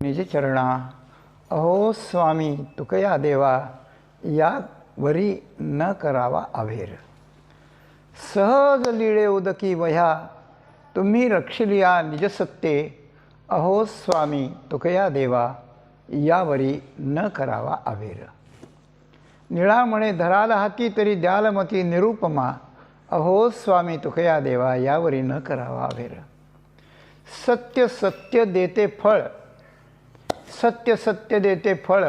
निज चरणा अहो स्वामी तुकया देवा या वरी न करावा अभेर। सहज लीळे उदकी वह्या तुम्ही रक्षलिया निज सत्ते अहो स्वामी तुकया देवा यावरी न करावा अभेर। निळा म्हणे धराल हाती तरी द्याल मती निरुपमा अहो स्वामी तुकया देवा यावरी न करावा अभेर। सत्य सत्य देते फळ सत्य सत्य देते फळ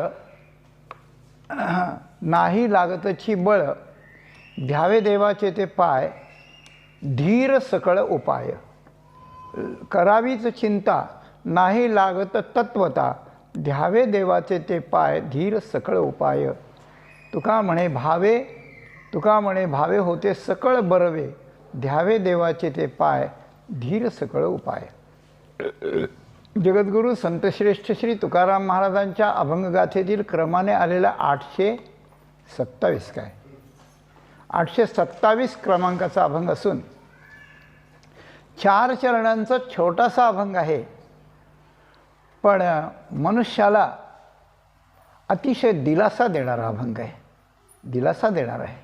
नाही लागतची बळ घ्यावे देवाचे ते पाय धीर सकळ उपाय। करावीच चिंता नाही लागत तत्वता घ्यावे देवाचे ते पाय धीर सकळ उपाय। तुका म्हणे भावे होते सकळ बरवे घ्यावे देवाचे ते पाय धीर सकळ उपाय। जगद्गुरू संतश्रेष्ठ श्री तुकाराम महाराजांच्या अभंगगाथेतील क्रमाने आलेला 827 काय 827 क्रमांकाचा अभंग असून 4 चरणांचा छोटासा अभंग आहे, पण मनुष्याला अतिशय दिलासा देणारा अभंग आहे, दिलासा देणारा आहे।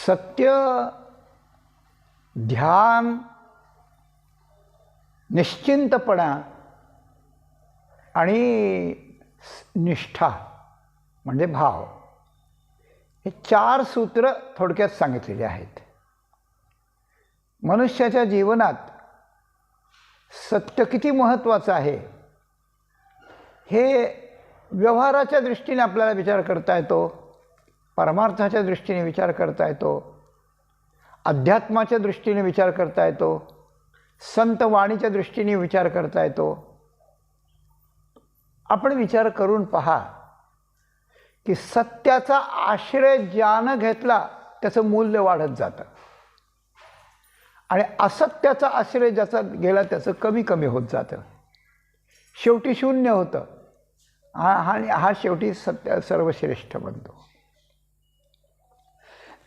सत्य, ध्यान, निश्चिंतपणा आणि निष्ठा म्हणजे भाव, हे 4 सूत्र थोडक्यात सांगितलेले आहेत। मनुष्याच्या जीवनात सत्य किती महत्त्वाचं आहे हे व्यवहाराच्या दृष्टीने आपल्याला विचार करता येतो, परमार्थाच्या दृष्टीने विचार करता येतो, अध्यात्माच्या दृष्टीने विचार करता येतो, संत वाणीच्या दृष्टीने विचार करता येतो। आपण विचार करून पहा की सत्याचा आश्रय ज्यानं घेतला त्याचं मूल्य वाढत जातं आणि असत्याचा आश्रय ज्याचा गेला त्याचं कमी कमी होत जातं, शेवटी शून्य होतं। हा शेवटी सत्य सर्वश्रेष्ठ बनतो।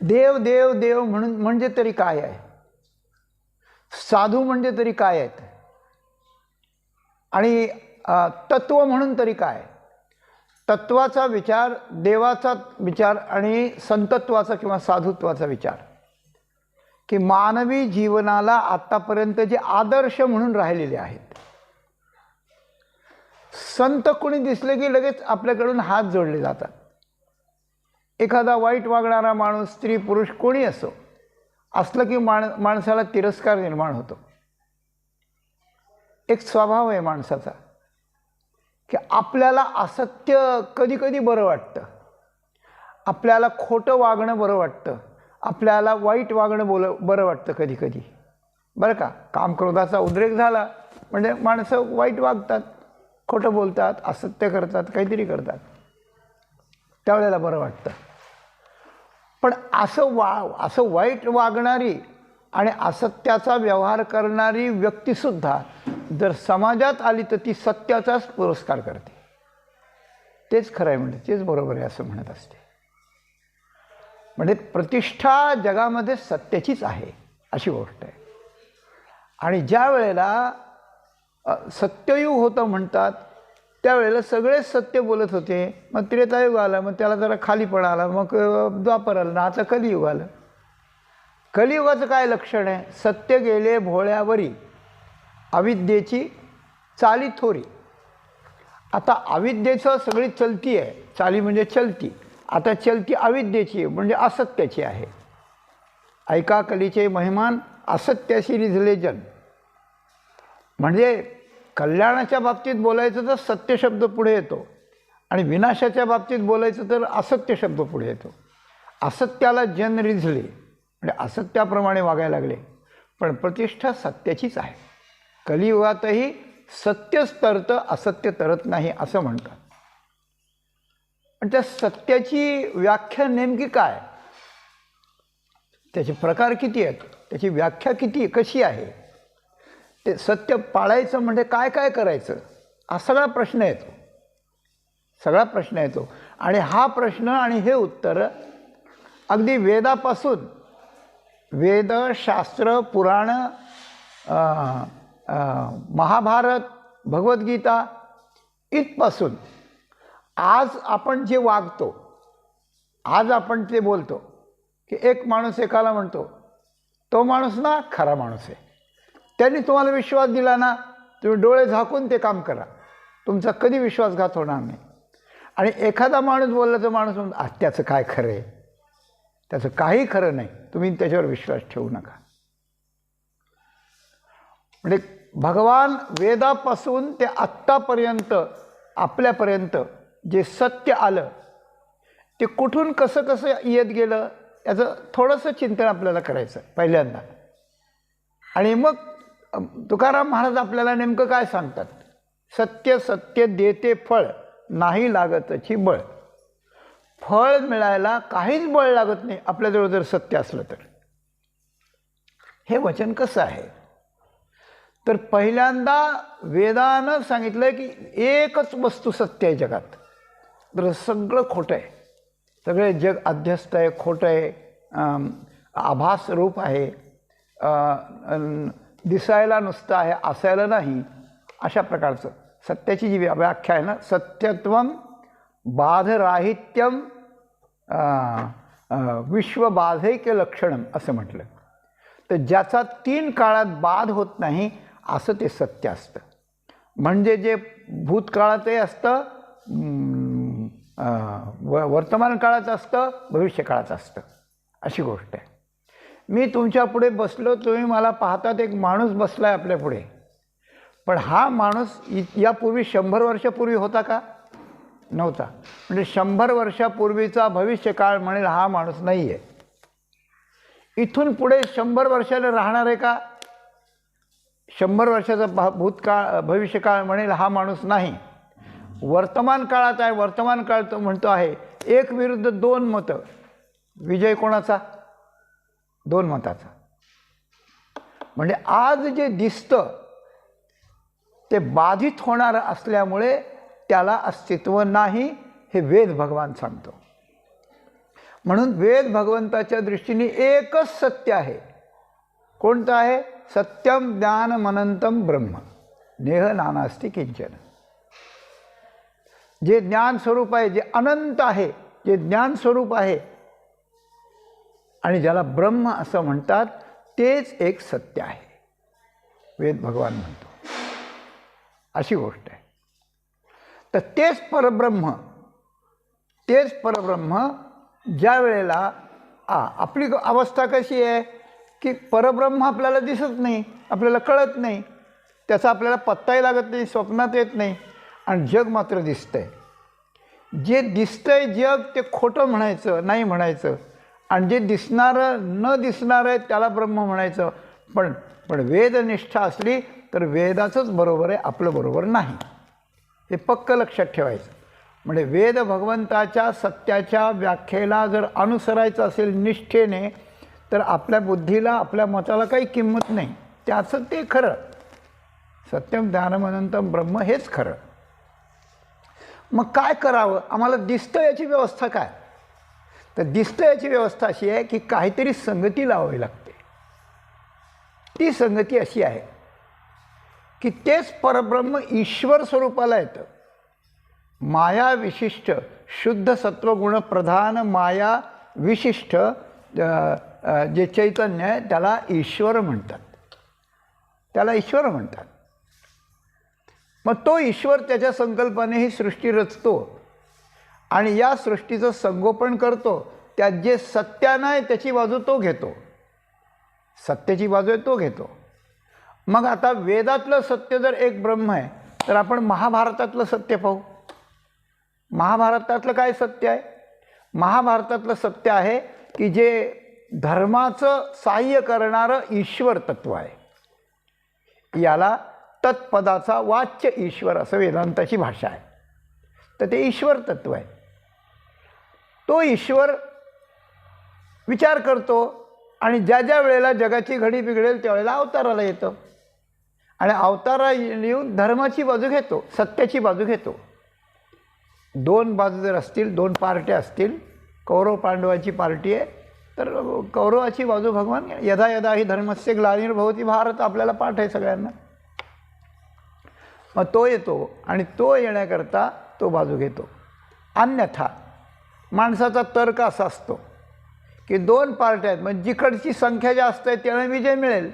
देव देव देव म्हणून म्हणजे तरी काय आहे, साधू म्हणजे तरी काय आहेत, आणि तत्व म्हणून तरी काय। तत्वाचा विचार, देवाचा विचार आणि संतत्वाचा किंवा साधुत्वाचा विचार की मानवी जीवनाला आतापर्यंत जे आदर्श म्हणून राहिलेले आहेत। संत कोणी दिसले की लगेच आपल्याकडून हात जोडले जातात। एखादा वाईट वागणारा माणूस, स्त्री पुरुष कोणी असो, असलं की माणसाला तिरस्कार निर्माण होतो। एक स्वभाव आहे माणसाचा की आपल्याला असत्य कधी कधी बरं वाटतं, आपल्याला खोटं वागणं बरं वाटतं, आपल्याला वाईट वागणं बरं वाटतं कधी कधी, बरं का। कामक्रोधाचा उद्रेक झाला म्हणजे माणसं वाईट वागतात, खोटं बोलतात, असत्य करतात, काहीतरी करतात, त्यावेळेला बरं वाटतं। पण असं वाईट वागणारी आणि असत्याचा व्यवहार करणारी व्यक्तीसुद्धा जर समाजात आली तर ती सत्याचाच पुरस्कार करते। तेच खरं आहे, म्हणजे तेच बरोबर आहे असं म्हणत असते। म्हणजे प्रतिष्ठा जगामध्ये सत्याचीच आहे अशी गोष्ट आहे। आणि ज्या वेळेला सत्ययुग होतं म्हणतात त्यावेळेला सगळेच सत्य बोलत होते, मग त्रेतायुग आलं, मग त्याला जरा खालीपणा आला, मग द्वापर आलं, आता कलियुग आलं। कलियुगाचं काय लक्षण आहे, सत्य गेले भोळ्यावरी अविद्येची चाली थोरी। आता अविद्येचं सगळी चलती आहे, चाली म्हणजे चलती, आता चलती अविद्येची म्हणजे असत्याची आहे। ऐका कलीचे महिमान असत्याशी रिझले जन। म्हणजे कल्याणाच्या बाबतीत बोलायचं तर सत्य शब्द पुढे येतो आणि विनाशाच्या बाबतीत बोलायचं तर असत्य शब्द पुढे येतो। असत्याला जन रिझले म्हणजे असत्याप्रमाणे वागायला लागले, पण प्रतिष्ठा सत्याचीच आहे। कलियुगातही सत्यच तरतं, असत्य तरत नाही असं म्हणतात। पण त्या सत्याची व्याख्या नेमकी काय, त्याचे प्रकार किती आहेत, त्याची व्याख्या कशी आहे, ते सत्य पाळायचं म्हणजे काय काय करायचं, हा सगळा प्रश्न येतो, सगळा प्रश्न येतो। आणि हा प्रश्न आणि हे उत्तर अगदी वेदापासून, वेद, शास्त्र, पुराण, महाभारत भगवद्गीता इथपासून आज आपण जे वागतो, आज आपण ते बोलतो की एक माणूस एकाला म्हणतो तो माणूस ना खरा माणूस आहे, त्यांनी तुम्हाला विश्वास दिला ना, तुम्ही डोळे झाकून ते काम करा, तुमचा कधी विश्वासघात होणार नाही. आणि एखादा माणूस बोलला तर माणूस म्हणतो त्याचं काय खरं आहे, त्याचं काही खरं नाही, तुम्ही त्याच्यावर विश्वास ठेवू नका. म्हणजे भगवान वेदापासून ते आत्तापर्यंत आपल्यापर्यंत जे सत्य आलं ते कुठून कसं कसं येत गेलं याचं थोडंसं चिंतन आपल्याला करायचं पहिल्यांदा. आणि मग तुकाराम महाराज आपल्याला नेमकं काय सांगतात, सत्य सत्य देते फळ, नाही लागतची बळ. फळ मिळायला काहीच बळ लागत नाही आपल्याजवळ जर सत्य असलं तर. हे वचन कसं आहे तर पहिल्यांदा वेदानं सांगितलं की एकच वस्तू सत्य आहे जगात, तर सगळं खोटं आहे, सगळे जग अध्यस्त आहे, खोटं आहे, आभास रूप आहे, दिसायला नुसतं आहे, असायला नाही, अशा प्रकारचं सत्याची जी व्याख्या आहे ना, सत्यत्वम बाधराहित्यम विश्वबाधैक्य लक्षणम असं म्हटलं. तर ज्याचा 3 काळात बाध होत नाही असं ते सत्य असतं. म्हणजे जे भूतकाळातही असतं, वर्तमान काळात असतं, भविष्य काळात असतं, अशी गोष्ट आहे. मी तुमच्या पुढे बसलो, तुम्ही मला पाहतात एक माणूस बसला आहे आपल्या पुढे, पण हा माणूस यापूर्वी 100 वर्षापूर्वी होता का? नव्हता. म्हणजे 100 वर्षापूर्वीचा भविष्यकाळ म्हणेल हा माणूस नाही आहे. इथून पुढे 100 वर्षाने राहणार आहे का? 100 वर्षाचा भूतकाळ भविष्यकाळ म्हणेल हा माणूस नाही. वर्तमान काळात आहे, वर्तमान काळ तो म्हणतो आहे 1 विरुद्ध 2 मतं, विजय कोणाचा? 2 मताचा. म्हणजे आज जे दिसतं ते बाधित होणार असल्यामुळे त्याला अस्तित्व नाही, हे वेद भगवान सांगतो. म्हणून वेद भगवंताच्या दृष्टीने एकच सत्य आहे. कोणतं आहे? सत्यम ज्ञानमनंतम ब्रह्म नेह नानास्ति किंचन. जे ज्ञान स्वरूप आहे, जे अनंत आहे, जे ज्ञान स्वरूप आहे आणि ज्याला ब्रह्म असं म्हणतात, तेच एक सत्य आहे, वेद भगवान म्हणतो. अशी गोष्ट आहे. तर तेच परब्रह्म ज्या वेळेला आपली अवस्था कशी आहे की परब्रह्म आपल्याला दिसत नाही, आपल्याला कळत नाही, त्याचा आपल्याला पत्ताही लागत नाही, स्वप्नात येत नाही, आणि जग मात्र दिसतंय. जे दिसतंय जग ते खोटं म्हणायचं, नाही म्हणायचं, आणि जे दिसणारं न दिसणारं आहे त्याला ब्रह्म म्हणायचं. पण वेदनिष्ठा असली तर वेदाचंच बरोबर आहे, आपलं बरोबर नाही, हे पक्क लक्षात ठेवायचं. म्हणजे वेद भगवंताच्या सत्याच्या व्याख्येला जर अनुसरायचं असेल निष्ठेने, तर आपल्या बुद्धीला, आपल्या मताला काही किंमत नाही. त्याचं ते खरं, सत्यम ज्ञानमनंतम ब्रह्म हेच खरं. मग काय करावं? आम्हाला दिसतं याची व्यवस्था काय? तर दिसतं याची व्यवस्था अशी आहे की काहीतरी संगती लावावी लागते. ती संगती अशी आहे की तेच परब्रह्म ईश्वर स्वरूपाला येतं. माया विशिष्ट शुद्ध सत्वगुण प्रधान माया विशिष्ट जे चैतन्य आहे त्याला ईश्वर म्हणतात, त्याला ईश्वर म्हणतात. मग तो ईश्वर त्याच्या संकल्पाने ही सृष्टी रचतो आणि या सृष्टीचं संगोपन करतो. त्यात जे सत्य नाही त्याची बाजू तो घेतो, सत्याची बाजू आहे तो घेतो. मग आता वेदातलं सत्य जर एक ब्रह्म आहे, तर आपण महाभारतातलं सत्य पाहू. महाभारतातलं काय सत्य आहे? महाभारतातलं सत्य आहे की जे धर्माचं सहाय्य करणारं ईश्वर तत्व आहे. याला तत्पदाचा वाच्य ईश्वर असं वेदांताची भाषा आहे. तर ते ईश्वर तत्व आहे. तो ईश्वर विचार करतो आणि ज्या ज्या वेळेला जगाची घडी बिघडेल त्यावेळेला अवताराला येतो आणि अवतारा येऊन धर्माची बाजू घेतो, सत्याची बाजू घेतो. 2 बाजू जर असतील, 2 पार्ट्या असतील, कौरव पांडवाची पार्टी आहे, तर कौरवाची बाजू भगवान यदा यदा ही धर्मस्य ग्लानिर्भवती भारत आपल्याला पाठ आहे सगळ्यांना. मग तो येतो आणि तो येण्याकरता तो बाजू घेतो. अन्यथा माणसाचा तर्क असा असतो की दोन पार्ट्या आहेत, मग जिकडची संख्या जास्त आहे त्यांना विजय मिळेल,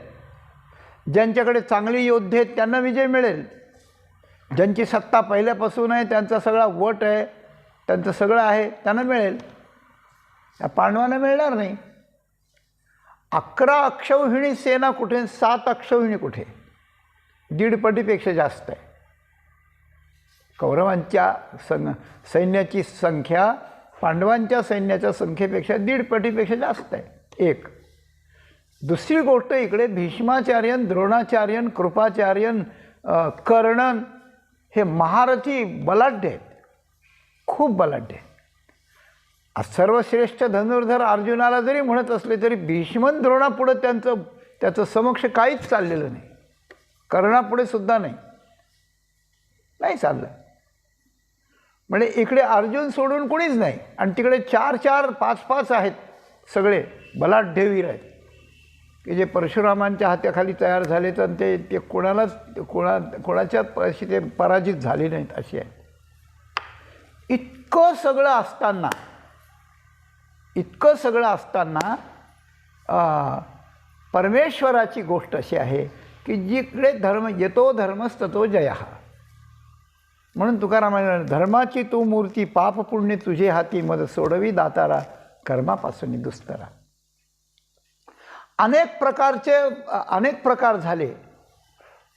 ज्यांच्याकडे चांगली योद्धे आहेत त्यांना विजय मिळेल, ज्यांची सत्ता पहिल्यापासून आहे, त्यांचा सगळा वट आहे, त्यांचं सगळं आहे, त्यांना मिळेल. त्या पांडवांना मिळणार नाही. 11 अक्षौहिणी सेना कुठे, 7 अक्षौहिणी कुठे, 1.5 पटीपेक्षा जास्त आहे. कौरवांच्या सैन्याची संख्या पांडवांच्या सैन्याच्या संख्येपेक्षा 1.5 पटीपेक्षा जास्त आहे. एक. दुसरी गोष्ट, इकडे भीष्माचार्यन, द्रोणाचार्यन, कृपाचार्यन, कर्णन हे महारथी बलाढ्य आहेत, खूप बलाढ्य आहेत. सर्वश्रेष्ठ धनुर्धर अर्जुनाला जरी म्हणत असले तरी भीष्मन द्रोणापुढे त्याचं समक्ष काहीच चाललेलं नाही. कर्णापुढे सुद्धा नाही चाललं. म्हणजे इकडे अर्जुन सोडून कोणीच नाही आणि तिकडे 4-4, 5-5 आहेत, सगळे बलाढ्यवीर आहेत की जे परशुरामांच्या हाताखाली तयार झाले तर ते कोणाच्या अशी ते पराजित झाले नाहीत अशी आहे. इतकं सगळं असताना परमेश्वराची गोष्ट अशी आहे की जिकडे धर्म येतो धर्मस्ततो जयः. म्हणून तुकारामाने धर्माची तू मूर्ती पाप पुण्य तुझे हाती मद सोडवी दातारा कर्मापासून दुस्तरा. अनेक प्रकार झाले,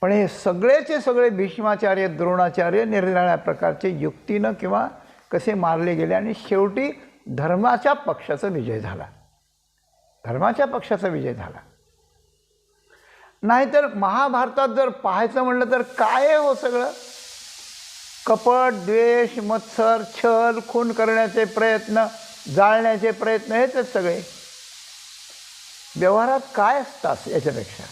पण हे सगळेचे सगळे भीष्माचार्य, द्रोणाचार्य निरनिराळ्या प्रकारचे युक्तीनं किंवा कसे मारले गेले आणि शेवटी धर्माच्या पक्षाचा विजय झाला. धर्माच्या पक्षाचा विजय झाला. नाहीतर महाभारतात जर पाहायचं म्हटलं तर काय हो सगळं कपट, द्वेष, मत्सर, छल, खून करण्याचे प्रयत्न, जाळण्याचे प्रयत्न, हेच आहेत सगळे. व्यवहारात काय असतात याच्यापेक्षा?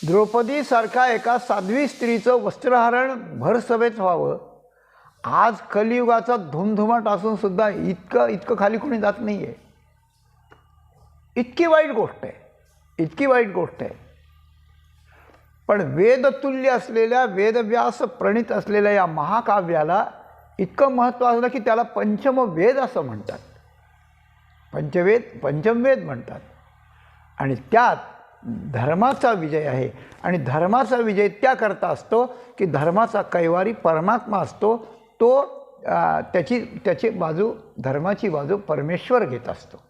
द्रौपदीसारखा एका साध्वी स्त्रीचं वस्त्रहरण भर सभेत व्हावं, आज कलियुगाचा धुमधुमाट असून सुद्धा इतकं खाली कोणी जात नाही आहे. इतकी वाईट गोष्ट आहे. पण वेदतुल्य असलेल्या, वेदव्यास प्रणीत असलेल्या या महाकाव्याला इतकं महत्त्व असलं की त्याला पंचमवेद असं म्हणतात. पंचमवेद म्हणतात. आणि त्यात धर्माचा विजय आहे. आणि धर्माचा विजय त्याकरता असतो की धर्माचा कैवारी परमात्मा असतो. तो त्याची बाजू, धर्माची बाजू परमेश्वर घेत असतो.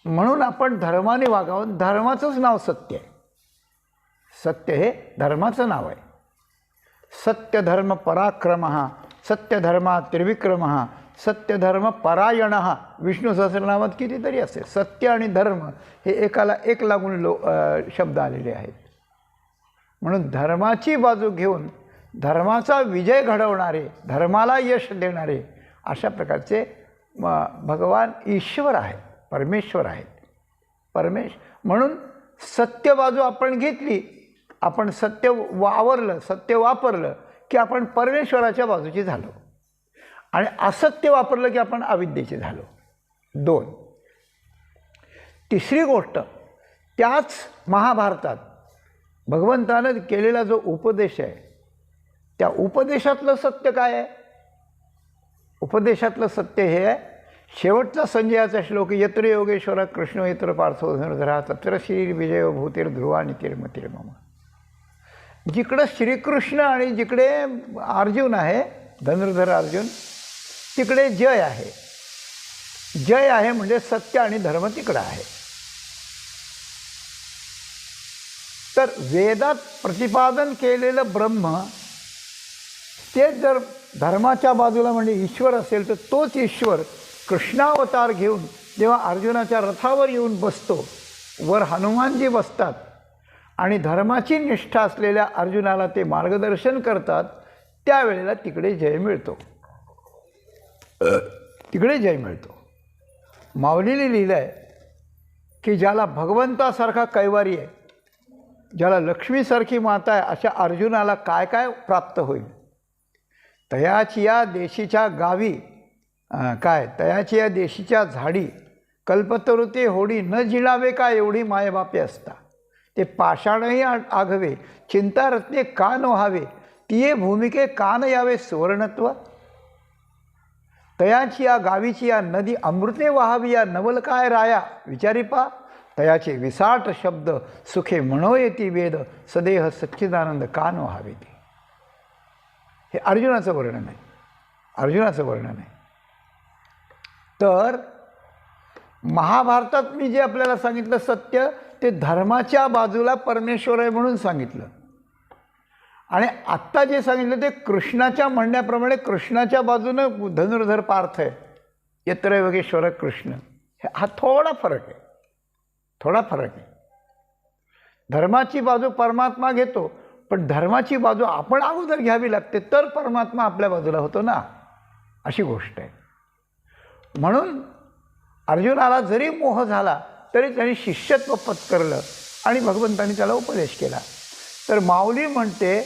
म्हणून आपण धर्माने वागावं. धर्माचंच नाव सत्य आहे. सत्य हे धर्माचं नाव आहे. सत्यधर्म पराक्रमः, सत्यधर्मा त्रिविक्रमः, सत्यधर्म परायणः. विष्णू सहस्रनामात कितीतरी असेल. सत्य आणि धर्म हे एकाला एक लागून शब्द आलेले आहेत. म्हणून धर्माची बाजू घेऊन धर्माचा विजय घडवणारे, धर्माला यश देणारे अशा प्रकारचे भगवान ईश्वर आहेत, परमेश्वर आहेत. म्हणून सत्य बाजू आपण घेतली, आपण सत्य वापरलं की आपण परमेश्वराच्या बाजूची झालो. आणि असत्य वापरलं की आपण अविद्येचे झालो. 2. तिसरी गोष्ट, त्याच महाभारतात भगवंतानं केलेला जो उपदेश आहे, त्या उपदेशातलं सत्य काय आहे? उपदेशातलं सत्य हे आहे, शेवटचा संजयाचा श्लोक, यत्र योगेश्वर कृष्ण यत्र पार्थो धनुर्धरा तत्र श्री विजय भूतिर ध्रुवा नितिर्मतिर मम. जिकडं श्रीकृष्ण आणि जिकडे अर्जुन आहे, धनुर्धर अर्जुन, तिकडे जय आहे. जय आहे म्हणजे सत्य आणि धर्म तिकडं आहे. तर वेदात प्रतिपादन केलेलं ब्रह्म तेच जर धर्माच्या बाजूला म्हणजे ईश्वर असेल तर तोच ईश्वर कृष्णावतार घेऊन जेव्हा अर्जुनाच्या रथावर येऊन बसतो, वर हनुमानजी बसतात आणि धर्माची निष्ठा असलेल्या अर्जुनाला ते मार्गदर्शन करतात, त्यावेळेला तिकडे जय मिळतो. माऊलीने लिहिलं आहे की ज्याला भगवंतासारखा कैवारी आहे, ज्याला लक्ष्मीसारखी माता आहे, अशा अर्जुनाला काय काय प्राप्त होईल. तयाची या देशीच्या गावी तयाची या देशीच्या झाडी कल्पतरुते होडी न जिणावे का एवढी मायबापे असता. ते पाषाणही आघवे, चिंता रत्ने का न व्हावे, तिये भूमिके कान यावे सुवर्णत्व. तयाची या गावीची या नदी अमृते वाहावी, या नवल काय राया विचारी पा. तयाचे विसाट शब्द सुखे म्हणो येती वेद, सदेह सच्चिदानंद कान व्हावे ते. हे अर्जुनाचं वर्णन आहे, अर्जुनाचं वर्णन आहे. तर महाभारतात मी जे आपल्याला सांगितलं सत्य, ते धर्माच्या बाजूला परमेश्वर आहे म्हणून सांगितलं. आणि आत्ता जे सांगितलं ते कृष्णाच्या म्हणण्याप्रमाणे कृष्णाच्या बाजूनं धनुर्धर पार्थ आहे, यत्र योगेश्वर कृष्ण. हा थोडा फरक आहे, थोडा फरक आहे. धर्माची बाजू परमात्मा घेतो, पण धर्माची बाजू आपण अगोदर घ्यावी लागते, तर परमात्मा आपल्या बाजूला होतो ना, अशी गोष्ट आहे. म्हणून अर्जुनाला जरी मोह झाला तरी त्याने शिष्यत्व पत्करलं आणि भगवंतांनी त्याला उपदेश केला. तर माऊली म्हणते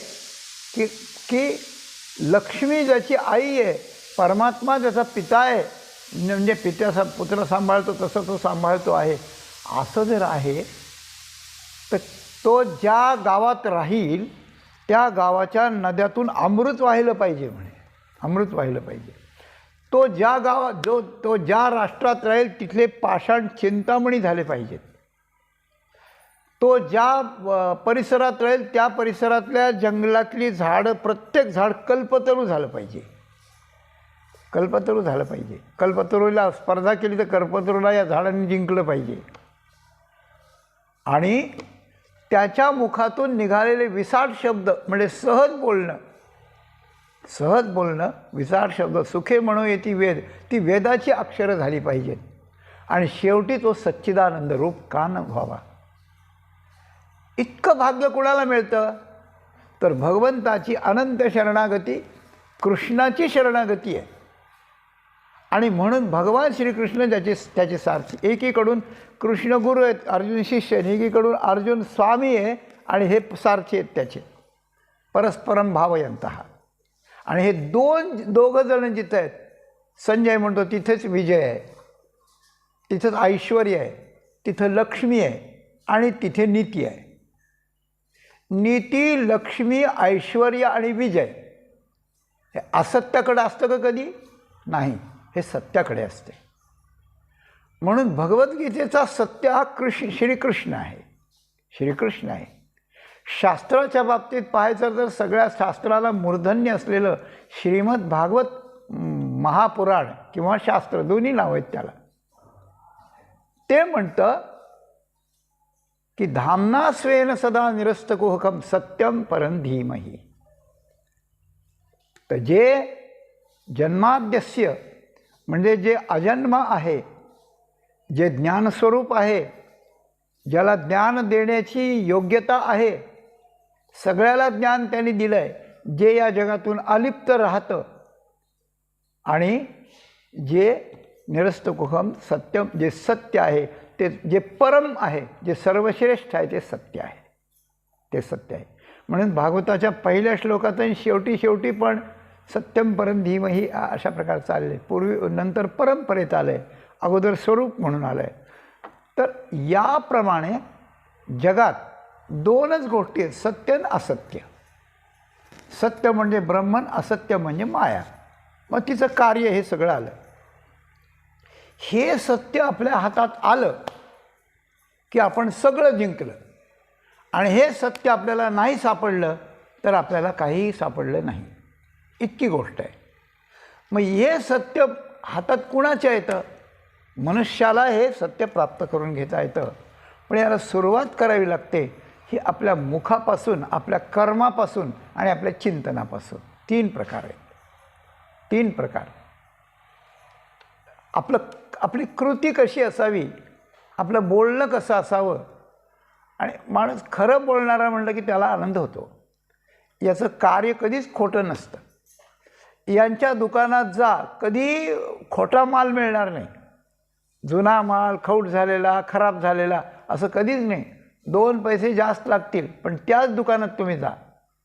की की लक्ष्मी ज्याची आई आहे, परमात्मा ज्याचा पिता आहे, म्हणजे पित्याचा पुत्र सांभाळतो तसं तो सांभाळतो आहे, असं जर आहे तर तो ज्या गावात राहील त्या गावाच्या नद्यातून अमृत वाहिलं पाहिजे म्हणे, अमृत वाहिलं पाहिजे. तो ज्या गावात तो ज्या राष्ट्रात राहील तिथले पाषाण चिंतामणी झाले पाहिजेत. तो ज्या परिसरात राहील त्या परिसरातल्या जंगलातली झाडं, प्रत्येक झाड कल्पतरू झालं पाहिजे, कल्पतरू झालं पाहिजे. कल्पतरूला स्पर्धा केली तर कल्पतरूला या झाडांनी जिंकलं पाहिजे. आणि त्याच्या मुखातून निघालेले विसाट शब्द म्हणजे सहज बोलणं, सहज बोलणं, विसाट शब्द सुखे म्हणो येती वेद, ती वेदाची अक्षरं झाली पाहिजेत. आणि शेवटी तो सच्चिदानंद रूप का न व्हावा. इतकं भाग्य कुणाला मिळतं तर भगवंताची अनंत शरणागती, कृष्णाची शरणागती आहे. आणि म्हणून भगवान श्रीकृष्ण त्याचे सारथी, एकीकडून कृष्ण गुरु आहेत, अर्जुन शिष्य, एकीकडून अर्जुन स्वामी आहे आणि हे सारथी आहेत त्याचे, परस्परम भावयंतः. आणि हे दोघं जण जिथं आहेत, संजय म्हणतो तिथेच विजय आहे, तिथंच ऐश्वर्य आहे, तिथं लक्ष्मी आहे आणि तिथे नीती आहे. नीती, लक्ष्मी, ऐश्वर्य आणि विजय हे असत्याकडे असतं का कधी? नाही, हे सत्याकडे असते. म्हणून भगवद्गीतेचा सत्य हा श्रीकृष्ण आहे, श्रीकृष्ण आहे. शास्त्राच्या बाबतीत पाहायचं तर सगळ्या शास्त्राला मूर्धन्य असलेलं श्रीमद भागवत महापुराण किंवा शास्त्र, दोन्ही नाव आहेत त्याला, ते म्हणतं की धामना स्वेन सदा निरस्तकुहकम सत्यम परं धीमहि. तर जे जन्माद्यस्य म्हणजे जे अजन्म आहे, जे ज्ञानस्वरूप आहे, ज्याला ज्ञान देण्याची योग्यता आहे, सगळ्याला ज्ञान त्यांनी दिलं आहे, जे या जगातून अलिप्त राहतं आणि जे निरस्तकुहम सत्यम, जे सत्य आहे, ते जे परम आहे, जे सर्वश्रेष्ठ आहे, ते सत्य आहे, ते सत्य आहे. म्हणून भागवताच्या पहिल्या श्लोकात आणि शेवटी पण सत्यम परम धीमहि अशा प्रकारे चालले. पूर्वी नंतर परंपरेत आलं आहे, अगोदर स्वरूप म्हणून आलं आहे. तर याप्रमाणे जगात दोनच गोष्टी आहेत, सत्य आणि असत्य. सत्य म्हणजे ब्रह्मन, असत्य म्हणजे माया. मग तिचं कार्य हे सगळं आलं. हे सत्य आपल्या हातात आलं की आपण सगळं जिंकलं. आणि हे सत्य आपल्याला नाही सापडलं तर आपल्याला काहीही सापडलं नाही, इतकी गोष्ट आहे. मग हे सत्य हातात कुणाच्या येतं? मनुष्याला हे सत्य प्राप्त करून घेता येतं, पण याला सुरुवात करावी लागते ही आपल्या मुखापासून, आपल्या कर्मापासून आणि आपल्या चिंतनापासून. 3 प्रकार आहेत, 3 प्रकार. आपली कृती कशी असावी, आपलं बोलणं कसं असावं. आणि माणूस खरं बोलणारा म्हणलं की त्याला आनंद होतो. याचं कार्य कधीच खोटं नसतं. यांच्या दुकानात जा, कधी खोटा माल मिळणार नाही, जुना माल, खौट झालेला, खराब झालेला, असं कधीच नाही. 2 पैसे जास्त लागतील पण त्याच दुकानात तुम्ही जा,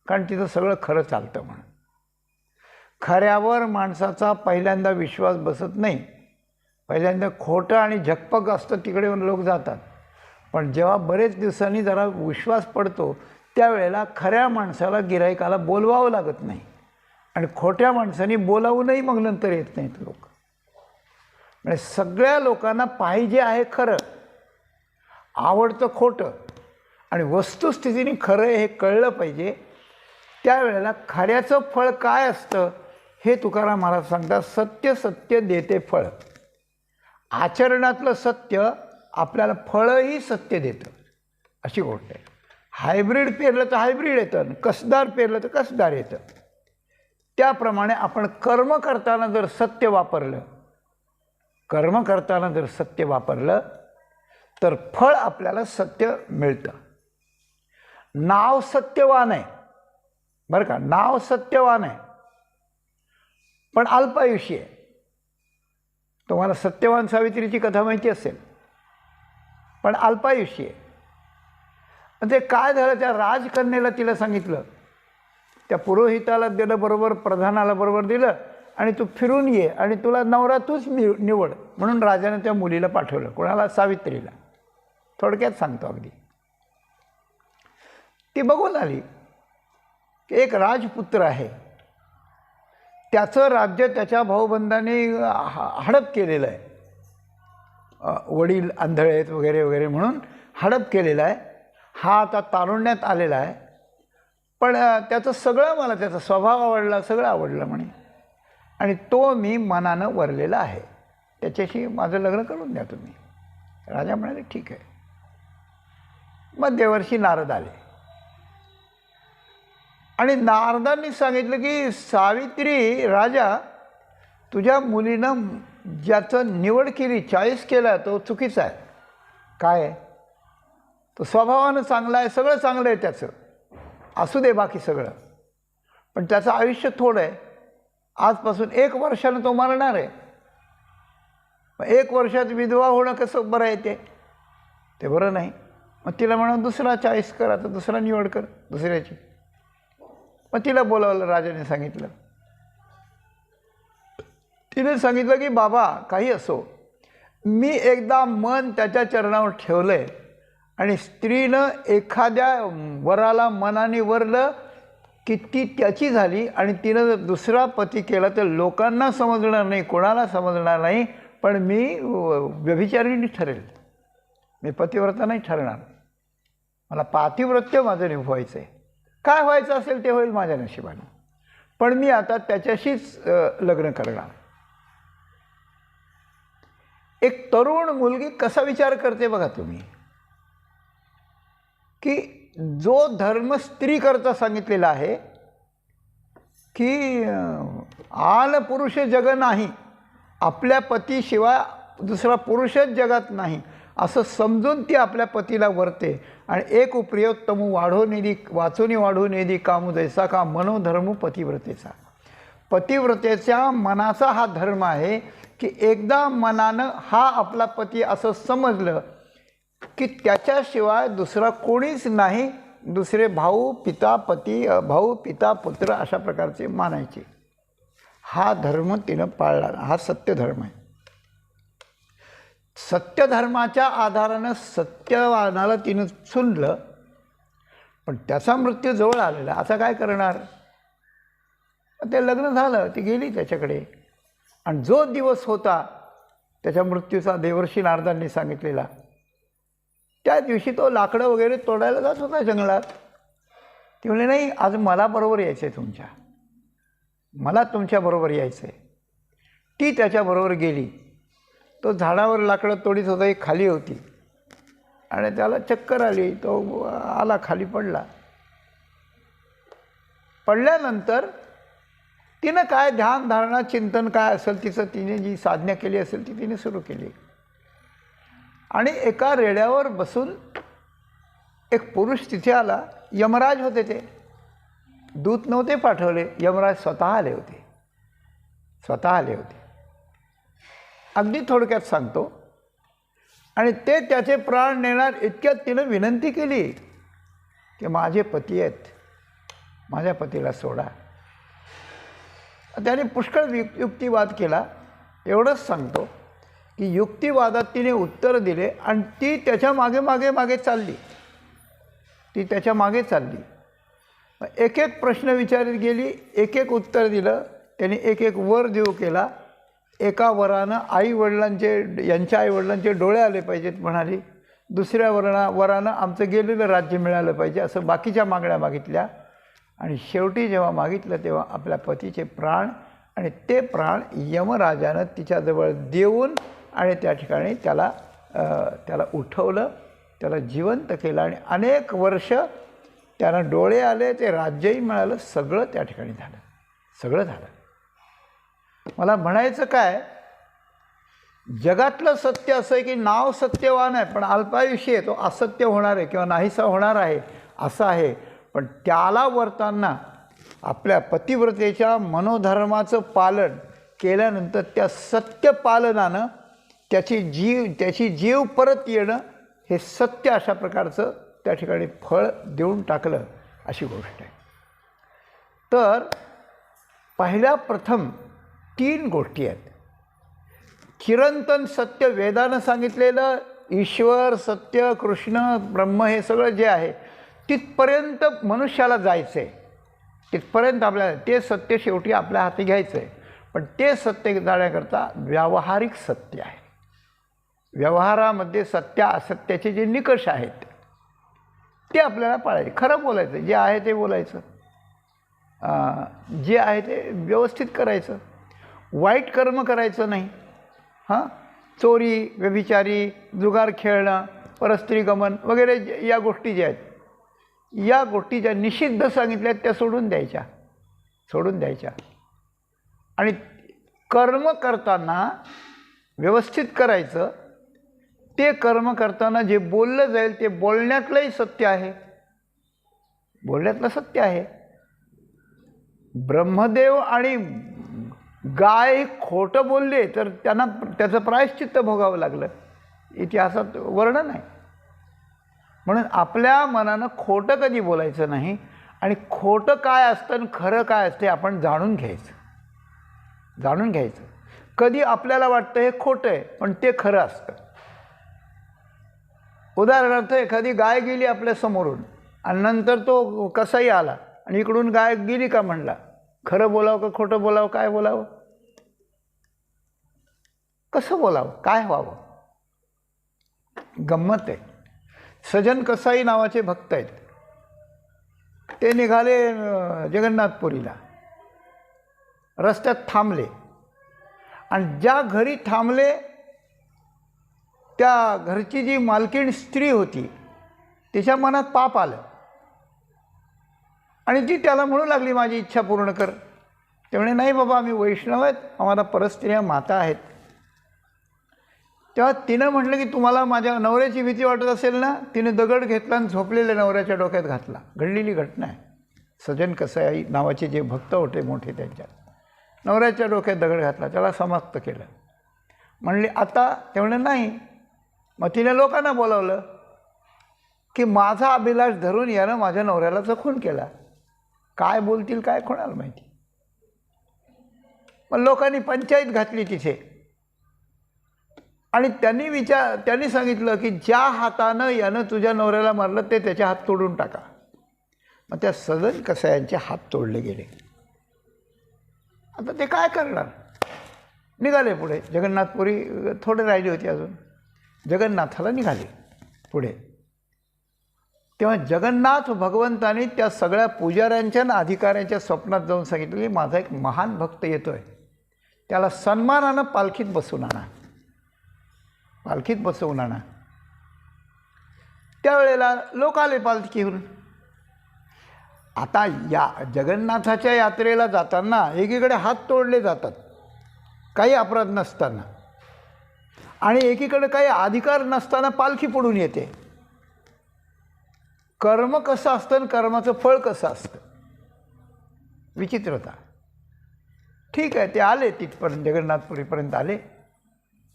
कारण तिथं सगळं खरं चालतं. म्हणून खऱ्यावर माणसाचा पहिल्यांदा विश्वास बसत नाही. पहिल्यांदा खोटं आणि झकपक असतं तिकडे लोक जातात. पण जेव्हा बरेच दिवसांनी जरा विश्वास पडतो त्यावेळेला खऱ्या माणसाला गिऱ्हाईकाला बोलवावं लागत नाही आणि खोट्या माणसांनी बोलावूनही मग नंतर येत नाहीत लोक. म्हणजे सगळ्या लोकांना पाहिजे आहे खरं, आवडतं खोटं आणि वस्तुस्थितीने खरं हे कळलं पाहिजे. त्यावेळेला खऱ्याचं फळ काय असतं हे तुकाराम महाराज सांगतात, सत्य सत्य देते फळ. आचरणातलं सत्य आपल्याला फळही सत्य देतं, अशी गोष्ट आहे. हायब्रिड पेरलं तर हायब्रिड येतं, कसदार पेरलं तर कसदार येतं. त्याप्रमाणे आपण कर्म करताना जर सत्य वापरलं, कर्म करताना जर सत्य वापरलं तर फळ आपल्याला सत्य मिळतं. नाव सत्यवान आहे बरं का, नाव सत्यवान आहे पण अल्पायुषी आहे. तुम्हाला सत्यवान सावित्रीची कथा माहिती असेल, पण अल्पायुषी आहे. ते काय झालं, त्या राजकन्येला तिला सांगितलं, त्या पुरोहिताला दिलं बरोबर, प्रधानाला बरोबर दिलं आणि तू फिरून ये आणि तुला नवरा तूच निवड म्हणून राजाने त्या मुलीला पाठवलं. कोणाला? सावित्रीला. थोडक्यात सांगतो अगदी. ती बघून आली की एक राजपुत्र आहे, त्याचं राज्य त्याच्या भाऊबंधाने हडप केलेलं आहे. वडील आंधळे आहेत वगैरे वगैरे म्हणून हडप केलेलं आहे. हा आता तारुण्यात आलेला आहे, पण त्याचं सगळं मला, त्याचा स्वभाव आवडला, सगळं आवडलं म्हणे, आणि तो मी मनानं वरलेला आहे, त्याच्याशी माझं लग्न करून द्या तुम्ही. राजा म्हणाले ठीक आहे. मग देवर्षी नारद आले आणि नारदांनी सांगितलं की सावित्री, राजा तुझ्या मुलीनं ज्याचं निवड केली, चॉईस केला, तो चुकीचा आहे. काय आहे? तो स्वभावानं चांगला आहे, सगळं चांगलं आहे त्याचं, असू दे बाकी सगळं, पण त्याचं आयुष्य थोडं आहे. आजपासून 1 वर्षानं तो मरणार आहे. मग 1 वर्षात विधवा होणं कसं बरं आहे? ते बरं नाही. मग तिला म्हणून दुसरा चॉईस कर, आता दुसरा निवड कर दुसऱ्याची. मग तिला बोलावलं, राजाने सांगितलं. तिने सांगितलं की बाबा काही असो, मी एकदा मन त्याच्या चरणावर ठेवलं आहे आणि स्त्रीनं एखाद्या वराला मनाने वरलं की ती त्याची झाली आणि तिनं जर दुसरा पती केला तर लोकांना समजणार नाही, कोणाला समजणार नाही, पण मी व्यभिचारिणी ठरेल, मी पतिव्रता नाही ठरणार. मला पातिव्रत्य माझं निभवायचं आहे. काय व्हायचं असेल ते होईल माझ्या नशिबानं, पण मी आता त्याच्याशीच लग्न करणार. एक तरुण मुलगी कसा विचार करते बघा तुम्ही, की जो धर्म स्त्री करता सांगितलेला आहे की आन पुरुष जग नाही, आपल्या पतीशिवाय दुसरा पुरुषच जगात नाही, असं समजून ती आपल्या पतीला वरते. आणि एक प्रियोत्तम वाढो निधी वाचोनी वाढो निधी कामू जैसा का मनोधर्म पतिव्रतेचा. पतिव्रतेच्या मनाचा हा धर्म आहे की एकदा मनानं हा आपला पती असं समजलं की त्याच्याशिवाय दुसरा कोणीच नाही, दुसरे भाऊ पिता पती, भाऊ पिता पुत्र अशा प्रकारचे मानायचे. हा धर्म तिनं पाळला, हा सत्य धर्म आहे. सत्यधर्माच्या आधारानं सत्यवानाला तिनं चुनलं, पण त्याचा मृत्यू जवळ आलेला. आता काय करणार? ते लग्न झालं, ती गेली त्याच्याकडे, आणि जो दिवस होता त्याच्या मृत्यूचा देवर्षी नारदांनी सांगितलेला, त्या दिवशी तो लाकडं वगैरे तोडायला जात होता जंगलात. ती म्हणले नाही, आज मला बरोबर यायचं आहे तुमच्या, मला तुमच्याबरोबर यायचं आहे. ती त्याच्याबरोबर गेली. तो झाडावर लाकडं तोडीत होता, एक खाली होती आणि त्याला चक्कर आली, तो आला खाली पडला. पडल्यानंतर तिनं काय ध्यान धारणा चिंतन काय असेल तिचं, तिने जी साधना केली असेल ती तिने सुरू केली. आणि एका रेड्यावर बसून एक पुरुष तिथे आला. यमराज होते, ते दूत नव्हते पाठवले, यमराज स्वतः आले होते, स्वतः आले होते. अगदी थोडक्यात सांगतो. आणि ते त्याचे प्राण नेणार इतक्यात तिनं विनंती केली की माझे पती आहेत, माझ्या पतीला सोडा. त्याने पुष्कळ युक्तिवाद केला. एवढंच सांगतो की युक्तिवादात तिने उत्तर दिले आणि ती त्याच्या मागे मागे मागे चालली. ती त्याच्या मागे चालली. एक एक प्रश्न विचारित गेली, एक एक उत्तर दिलं. त्याने एक एक वर देऊ केला. एका वरानं यांच्या आईवडिलांचे डोळे आले पाहिजेत म्हणाली. दुसऱ्या वरानं आमचं गेलेलं राज्य मिळालं पाहिजे, असं बाकीच्या मागण्या मागितल्या. आणि शेवटी जेव्हा मागितलं तेव्हा आपल्या पतीचे प्राण, आणि ते प्राण यमराजानं तिच्याजवळ देऊन आणि त्या ठिकाणी त्याला उठवलं, त्याला जिवंत केलं. आणि अनेक वर्ष त्यांना डोळे आले, ते राज्यही मिळालं, सगळं त्या ठिकाणी झालं, सगळं झालं. मला म्हणायचं काय, जगातलं सत्य असं आहे की नाव सत्यवान आहे पण अल्पायुषी आहे, तो असत्य होणार आहे किंवा नाहीसा होणार आहे असं आहे. पण त्याला वरताना आपल्या पतिव्रतेच्या मनोधर्माचं पालन केल्यानंतर त्या सत्यपालनानं त्याची जीव परत येणं हे सत्य अशा प्रकारचं त्या ठिकाणी फळ देऊन टाकलं अशी गोष्ट आहे. तर पहिल्या प्रथम 3 गोष्टी आहेत. चिरंतन सत्य वेदानं सांगितलेलं, ईश्वर, सत्य, कृष्ण, ब्रह्म हे सगळं जे आहे तिथपर्यंत मनुष्याला जायचं आहे. तिथपर्यंत आपल्याला ते सत्य शेवटी आपल्या हाती घ्यायचं आहे. पण ते सत्य जाण्याकरता व्यावहारिक सत्य आहे. व्यवहारामध्ये सत्य असत्याचे जे निकष आहेत ते आपल्याला पाळायचे. खरं बोलायचं, जे आहे ते बोलायचं, जे आहे ते व्यवस्थित करायचं, वाईट कर्म करायचं नाही. चोरी, व्यभिचारी, जुगार खेळणं, परस्त्रीगमन वगैरे या गोष्टी ज्या आहेत, या गोष्टी ज्या निषिद्ध सांगितल्या त्या सोडून द्यायच्या. आणि कर्म करताना व्यवस्थित करायचं. ते कर्म करताना जे बोललं जाईल ते बोलण्यातलंही सत्य आहे, बोलण्यातलं सत्य आहे. ब्रह्मदेव आणि गाय खोटं बोलले तर त्यांना त्याचं प्रायश्चित्त भोगावं लागलं, इतिहासात वर्णन आहे. म्हणून आपल्या मनानं खोटं कधी बोलायचं नाही. आणि खोटं काय असतं आणि खरं काय असते आपण जाणून घ्यायचं. कधी आपल्याला वाटतं हे खोटं आहे पण ते खरं असतं. उदाहरणार्थ एखादी गाय गेली आपल्या समोरून आणि नंतर तो कसाही आला आणि इकडून गाय गेली का म्हणला, खरं बोलावं का खोटं बोलावं, काय बोलावं, कसं बोलावं, काय व्हावं? गंमत आहे. सजन कसाई नावाचे भक्त आहेत. ते निघाले जगन्नाथपुरीला. रस्त्यात थांबले आणि ज्या घरी थांबले त्या घरची जी मालकीण स्त्री होती तिच्या मनात पाप आलं आणि ती त्याला म्हणू लागली माझी इच्छा पूर्ण कर. ते म्हणे नाही बाबा, आम्ही वैष्णव आहेत, आम्हाला परस्त्रिया माता आहेत. तेव्हा तिनं म्हटलं की तुम्हाला माझ्या नवऱ्याची भीती वाटत असेल ना. तिने दगड घेतला आणि झोपलेल्या नवऱ्याच्या डोक्यात घातला. घडलेली घटना आहे. सजन कसाई नावाचे जे भक्त होते मोठे, त्यांच्या नवऱ्याच्या डोक्यात दगड घातला, त्याला समाप्त केलं. म्हणले आता, ते म्हणे नाही. मग तिने लोकांना बोलावलं की माझा अभिलाष धरून यानं माझ्या नवऱ्याला खून केला. काय बोलतील काय कोणाला माहिती. मग लोकांनी पंचायत घातली तिथे आणि त्यांनी सांगितलं की ज्या हातानं यानं तुझ्या नवऱ्याला मारलं ते त्याचे हात तोडून टाका. मग त्या सजन कसायांचे हात तोडले गेले. आता ते काय करणार, निघाले पुढे. जगन्नाथपुरी थोडे राहिली होती अजून. जगन्नाथाला निघाले पुढे. तेव्हा जगन्नाथ भगवंतांनी त्या सगळ्या पुजाऱ्यांच्या आणि अधिकाऱ्यांच्या स्वप्नात जाऊन सांगितलं की माझा एक महान भक्त येतोय, त्याला सन्मानानं पालखीत बसवून आणा. त्यावेळेला लोक आले पालखीहून. आता या जगन्नाथाच्या यात्रेला जाताना एकीकडे हात तोडले जातात काही अपराध नसताना, आणि एकीकडे काही अधिकार नसताना पालखी पुढून येते. कर्म कसं असतं आणि कर्माचं फळ कसं असतं, विचित्रता. ठीक आहे, ते आले तिथपर्यंत, जगन्नाथपुरीपर्यंत आले.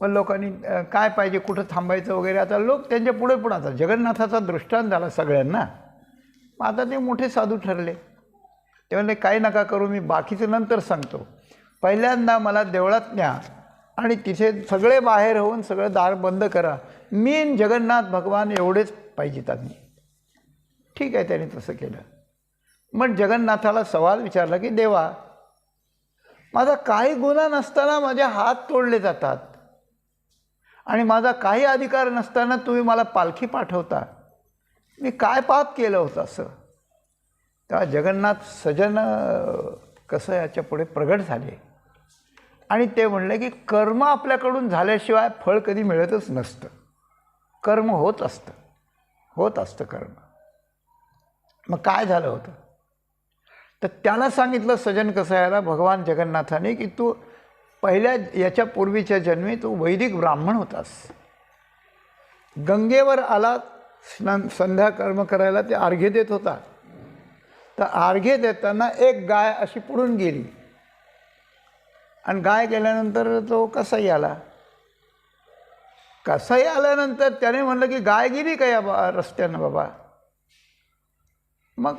पण लोकांनी काय पाहिजे, कुठं थांबायचं वगैरे. आता लोक त्यांच्या पुढे पुढे. आता जगन्नाथाचा दृष्टांत झाला सगळ्यांना. मग आता ते मोठे साधू ठरले. ते म्हणले काही नका करू, मी बाकीचं नंतर सांगतो, पहिल्यांदा मला देवळात न्या आणि तिथे सगळे बाहेर होऊन सगळं दार बंद करा, मी जगन्नाथ भगवान एवढेच पाहिजेत आम्ही. ठीक आहे, त्याने तसं केलं. मग जगन्नाथाला सवाल विचारला की देवा, माझा काही गुन्हा नसताना माझे हात तोडले जातात आणि माझा काही अधिकार नसताना तुम्ही मला पालखी पाठवता, मी काय पाप केलं होतं असं. तेव्हा जगन्नाथ सजन कसं याच्या पुढे प्रगट झाले आणि ते म्हणले की कर्म आपल्याकडून झाल्याशिवाय फळ कधी मिळतच नसतं. कर्म होत असतं कर्म. मग काय झालं होतं तर त्याला सांगितलं सजन कसायला भगवान जगन्नाथाने की तू पहिल्या याच्या पूर्वीच्या जन्मी तू वैदिक ब्राह्मण होतास. गंगेवर आला संध्या कर्म करायला, ते अर्घ्य देत होता. तर अर्घ्य देताना एक गाय अशी पुढून गेली आणि गाय गेल्यानंतर तो कसाई आला. कसाई आल्यानंतर त्याने म्हणलं की गाय गेली का या रस्त्यानं बाबा. मग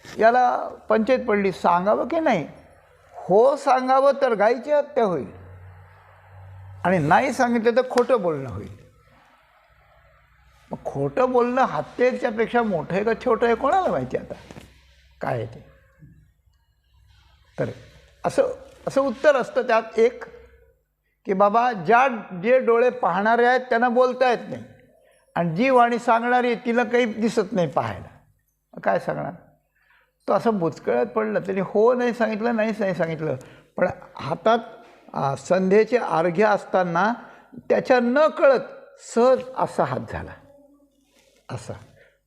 याला पंचायत पडली, सांगावं की नाही. हो सांगावं तर गायीची हत्या होईल आणि नाही सांगितलं तर खोटं बोलणं होईल. मग खोटं बोलणं हत्येच्या पेक्षा मोठं आहे का छोटं आहे कोणाला माहिती आता काय आहे ते. तर असं उत्तर असतं त्यात एक की बाबा जे डोळे पाहणारे आहेत त्यांना बोलता येत नाही आणि जी वाणी सांगणारी तिला काही दिसत नाही पाहायला, काय सांगणार. तो असं बुचकळ्यात पडलं. त्याने हो नाही सांगितलं, नाही सांगितलं, पण हातात संध्येचे अर्घ्य असताना त्याच्या न कळत सहज असा हात झाला. असा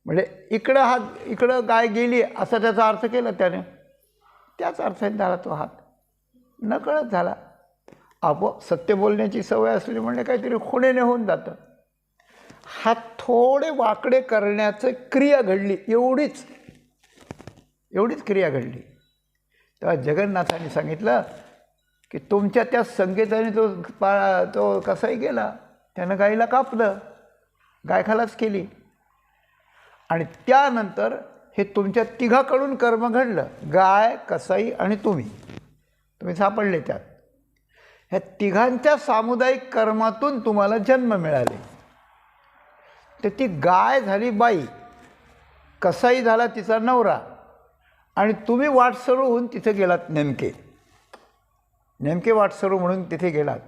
म्हणजे इकडं गाय गेली असा त्याचा अर्थ केला त्याने. त्याच अर्थाने झाला तो हात, न कळत झाला. आपोआप सत्य बोलण्याची सवय असली म्हणजे काहीतरी खुणेने होऊन जातं. हात थोडे वाकडे करण्याचं क्रिया घडली, एवढीच क्रिया घडली. तेव्हा जगन्नाथाने सांगितलं की तुमच्या त्या संकेताने तो कसाही गेला, त्यानं गायीला कापलं, गायखालाच केली आणि त्यानंतर हे तुमच्या तिघाकडून कर्म घडलं. गाय, कसाई आणि तुम्ही सापडले त्यात. ह्या तिघांच्या सामुदायिक कर्मातून तुम्हाला जन्म मिळाले. तर ती गाय झाली बाई, कसाई झाला तिचा नवरा आणि तुम्ही वाटसरू होऊन तिथे गेलात. नेमके वाटसरू म्हणून तिथे गेलात.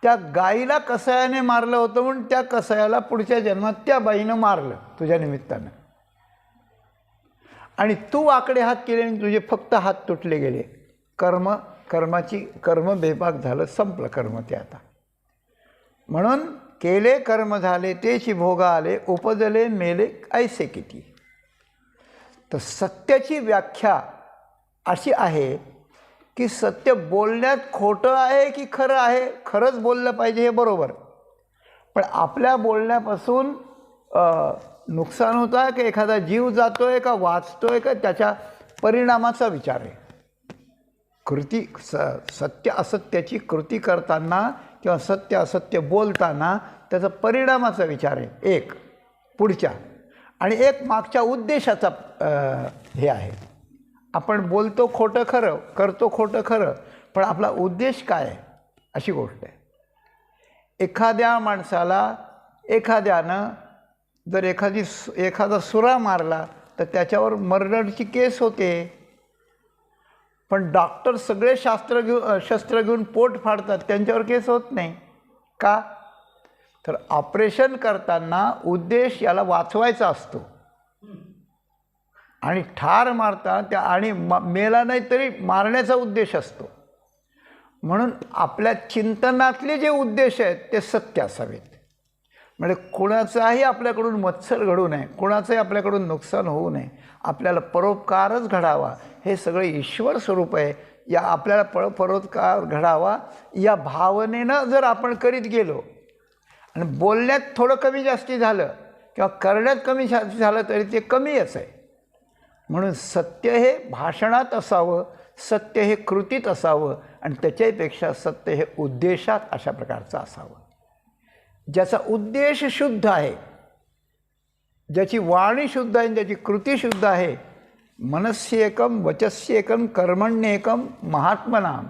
त्या गाईला कसायाने मारलं होतं म्हणून त्या कसायाला पुढच्या जन्मात त्या बाईनं मारलं तुझ्या निमित्तानं आणि तू वाकडे हात केले आणि तुझे फक्त हात तुटले गेले. कर्म बेभाग झालं, संपलं कर्म ते आता. म्हणून केले कर्म झाले तेची भोगा आले, उपजले मेले ऐसे किती. तर सत्याची व्याख्या अशी आहे की सत्य बोलण्यात खोटं आहे की खरं आहे. खरंच बोललं पाहिजे हे बरोबर, पण आपल्या बोलण्यापासून नुकसान होतं आहे का, एखादा जीव जातोय का, वाचतोय का, त्याच्या परिणामाचा विचार आहे. सत्य असत्याची कृती करताना किंवा सत्य असत्य बोलताना त्याचा परिणामाचा विचार आहे एक पुढच्या, आणि एक मागच्या उद्देशाचा हे आहे. आपण बोलतो खोटं खरं, करतो खोटं खरं, पण आपला उद्देश काय आहे अशी गोष्ट आहे. एखाद्या माणसाला एखाद्यानं जर एखादा सुरा मारला तर त्याच्यावर मर्डरची केस होते, पण डॉक्टर सगळे शस्त्र घेऊन पोट फाडतात, त्यांच्यावर केस होत नाही का. तर ऑपरेशन करताना उद्देश याला वाचवायचा असतो आणि ठार मारतात त्या आणि मेला नाही तरी मारण्याचा उद्देश असतो. म्हणून आपल्या चिंतनातले जे उद्देश आहेत ते सत्य असावेत. म्हणजे कोणाचाही आपल्याकडून मत्सर घडू नये, कोणाचंही आपल्याकडून नुकसान होऊ नये, आपल्याला परोपकारच घडावा, हे सगळे ईश्वर स्वरूप आहे. या आपल्याला परोपकार घडावा या भावनेनं जर आपण करीत गेलो आणि बोलण्यात थोडं कमी जास्ती झालं किंवा करण्यात कमी जास्ती झालं तरी ते कमीच आहे. म्हणून सत्य हे भाषणात असावं, सत्य हे कृतीत असावं आणि त्याच्यापेक्षा सत्य हे उद्देशात अशा प्रकारचं असावं. ज्याचा उद्देश शुद्ध आहे, ज्याची वाणी शुद्ध आहे, ज्याची कृती शुद्ध आहे. मनस्येकम वचस्येकम कर्मण्येकम महात्मनाम.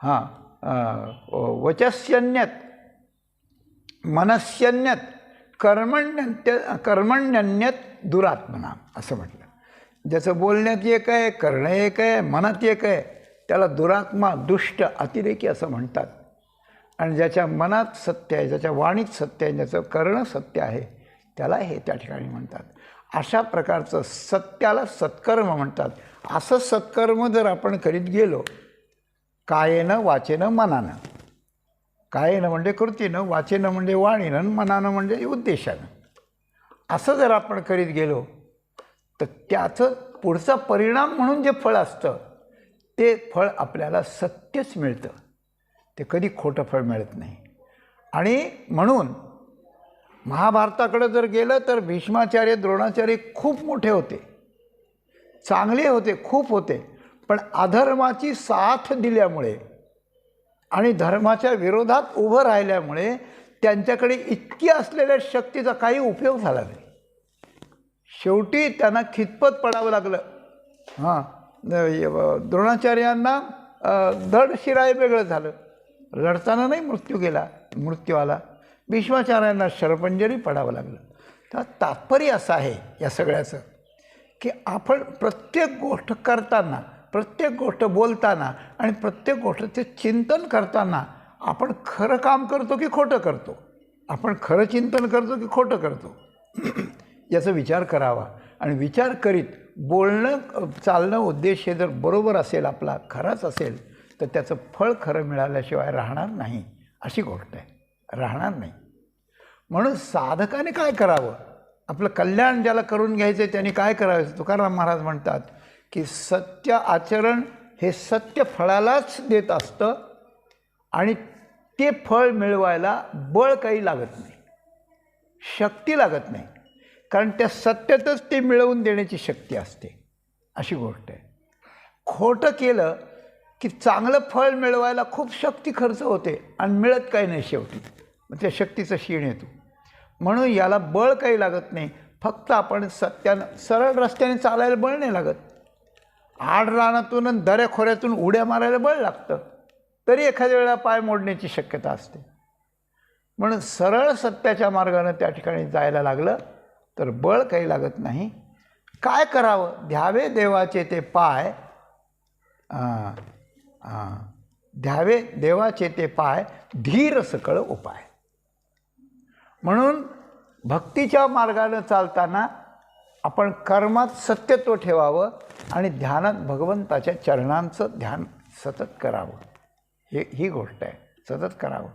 हां, वचस्यन्यत मनस्यन्यत कर्मण्यन्यत दुरात्मना असं म्हटलं. ज्याचं बोलण्यात एक आहे, करणं एक आहे, मनात एक आहे, त्याला दुरात्मा, दुष्ट, अतिरेकी असं म्हणतात. आणि ज्याच्या मनात सत्य आहे, ज्याच्या वाणीत सत्य आहे, ज्याचं करणं सत्य आहे, त्याला हे त्या ठिकाणी म्हणतात. अशा प्रकारचं सत्याला सत्कर्म म्हणतात. असं सत्कर्म जर आपण करीत गेलो कायेनं वाचेनं मनानं, कायेनं म्हणजे कृतीनं, वाचेनं म्हणजे वाणीनं, मनानं म्हणजे उद्देशानं, असं जर आपण करीत गेलो तर त्याचं पुढचा परिणाम म्हणून जे फळ असतं ते फळ आपल्याला सत्यच मिळतं. ते कधी खोटं फळ मिळत नाही. आणि म्हणून महाभारताकडे जर गेलं तर भीष्माचार्य, द्रोणाचार्य खूप मोठे होते, चांगले होते, खूप होते. पण अधर्माची साथ दिल्यामुळे आणि धर्माच्या विरोधात उभं राहिल्यामुळे त्यांच्याकडे इतकी असलेल्या शक्तीचा काही उपयोग झाला नाही. शेवटी त्यांना खितपत पडावं लागलं. द्रोणाचार्यांना धड शिराय वेगळं झालं, लढताना नाही मृत्यू आला. भीष्माचार्यांना शरपंजरी पडावं लागलं. तर तात्पर्य असं आहे या सगळ्याचं की आपण प्रत्येक गोष्ट करताना, प्रत्येक गोष्ट बोलताना आणि प्रत्येक गोष्टीचे चिंतन करताना आपण खरं काम करतो की खोटं करतो, आपण खरं चिंतन करतो की खोटं करतो याचा विचार करावा. आणि विचार करीत बोलणं, चालणं, उद्देश हे जर बरोबर असेल, आपला खराच असेल, तर त्याचं फळ खरं मिळाल्याशिवाय राहणार नाही. अशी गोष्ट आहे, राहणार नाही. म्हणून साधकाने काय करावं, आपलं कल्याण ज्याला करून घ्यायचं आहे त्यांनी काय करावं. तुकाराम महाराज म्हणतात की सत्य आचरण हे सत्य फळालाच देत असतं आणि ते फळ मिळवायला बळ काही लागत नाही, शक्ती लागत नाही, कारण त्या सत्यातच ते मिळवून देण्याची शक्ती असते. अशी गोष्ट आहे. खोटं केलं की चांगलं फळ मिळवायला खूप शक्ती खर्च होते आणि मिळत काही नाही, शेवटी मग त्या शक्तीचं क्षीण येतो. म्हणून याला बळ काही लागत नाही, फक्त आपण सत्यानं सरळ रस्त्याने चालायला बळ नाही लागत. आड रानातून आणि दऱ्याखोऱ्यातून उड्या मारायला बळ लागतं, तरी एखाद्या वेळेला पाय मोडण्याची शक्यता असते. म्हणून सरळ सत्याच्या मार्गानं त्या ठिकाणी जायला लागलं तर बळ काही लागत नाही. काय करावं, ध्यावे देवाचे ते पाय, ध्यावे देवाचे ते पाय, धीर सकळ उपाय. म्हणून भक्तीच्या मार्गानं चालताना आपण कर्मात सत्यत्व ठेवावं आणि ध्यानात भगवंताच्या चरणांचं ध्यान सतत करावं. ही गोष्ट आहे, सतत करावं.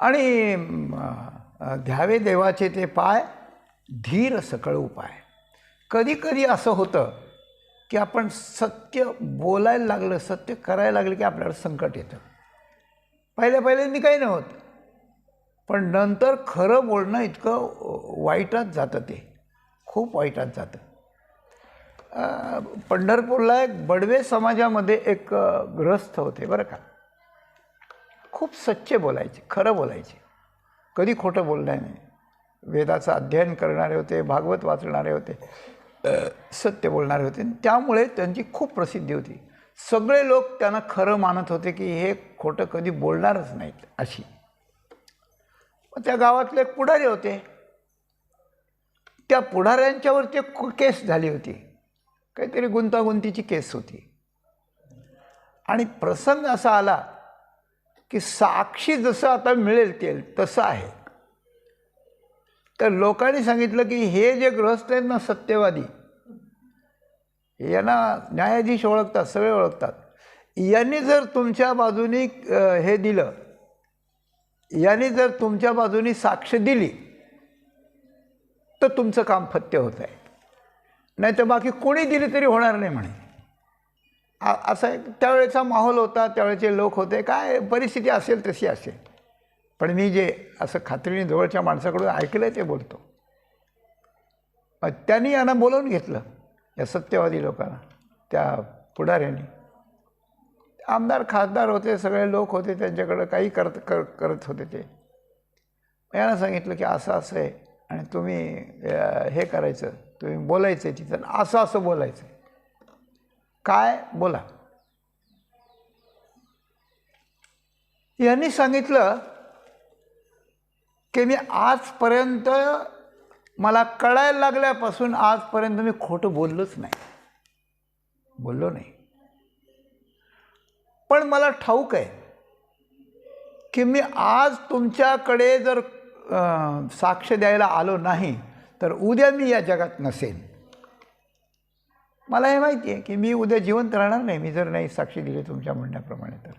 आणि ध्यावे देवाचे ते पाय, धीर सकळ उपाय. कधी कधी असं होतं की आपण सत्य बोलायला लागलं, सत्य करायला लागलं की आपल्याला संकट येतं. पहिल्यांदी काही नव्हतं, पण नंतर खरं बोलणं इतकं वाईटात जातं, ते खूप वाईटात जातं. पंढरपूरला एक बडवे समाजामध्ये एक गृहस्थ होते बरं का. खूप सच्चे बोलायचे, खरं बोलायचे, कधी खोटं बोलणार नाही. वेदाचं अध्ययन करणारे होते, भागवत वाचणारे होते, सत्य बोलणारे होते. त्यामुळे त्यांची खूप प्रसिद्धी होती. सगळे लोक त्यांना खरं मानत होते की हे खोटं कधी बोलणारच नाहीत अशी. त्या गावातले एक पुढारी होते, त्या पुढाऱ्यांच्यावरती एक केस झाली होती, काहीतरी गुंतागुंतीची केस होती. आणि प्रसंग असा आला की साक्षी जसं आता मिळेल ते तसं आहे. तर लोकांनी सांगितलं की हे जे गृहस्थ आहेत ना, सत्यवादी, यांना न्यायाधीश ओळखतात, सगळे ओळखतात. यांनी जर तुमच्या बाजूनी हे दिलं, यांनी जर तुमच्या बाजूनी साक्ष दिली तर तुमचं काम फत्य होत आहे, नाही तर बाकी कोणी दिली तरी होणार नाही म्हणे. असा एक त्यावेळेचा माहोल होता, त्यावेळेचे लोक होते. काय परिस्थिती असेल तशी असेल, पण मी जे असं खात्रीने जवळच्या माणसाकडून ऐकलं ते बोलतो. त्यांनी यांना बोलवून घेतलं, या सत्यवादी लोकांना, त्या पुढाऱ्यांनी. आमदार खासदार होते, सगळे लोक होते त्यांच्याकडं, काही करत होते ते. यांना सांगितलं की असं असं आहे आणि तुम्ही हे करायचं, तुम्ही बोलायचं आहे तिथं, असं बोलायचं. काय बोला. यांनी सांगितलं की मी आजपर्यंत मला कळायला लागल्यापासून आजपर्यंत मी खोटं बोललोच नाही, बोललो नाही. पण मला ठाऊक आहे की मी आज तुमच्याकडे जर साक्ष द्यायला आलो नाही तर उद्या मी या जगात नसेन. मला हे माहिती आहे की मी उद्या जिवंत राहणार नाही मी जर नाही साक्षी दिली तुमच्या म्हणण्याप्रमाणे. तर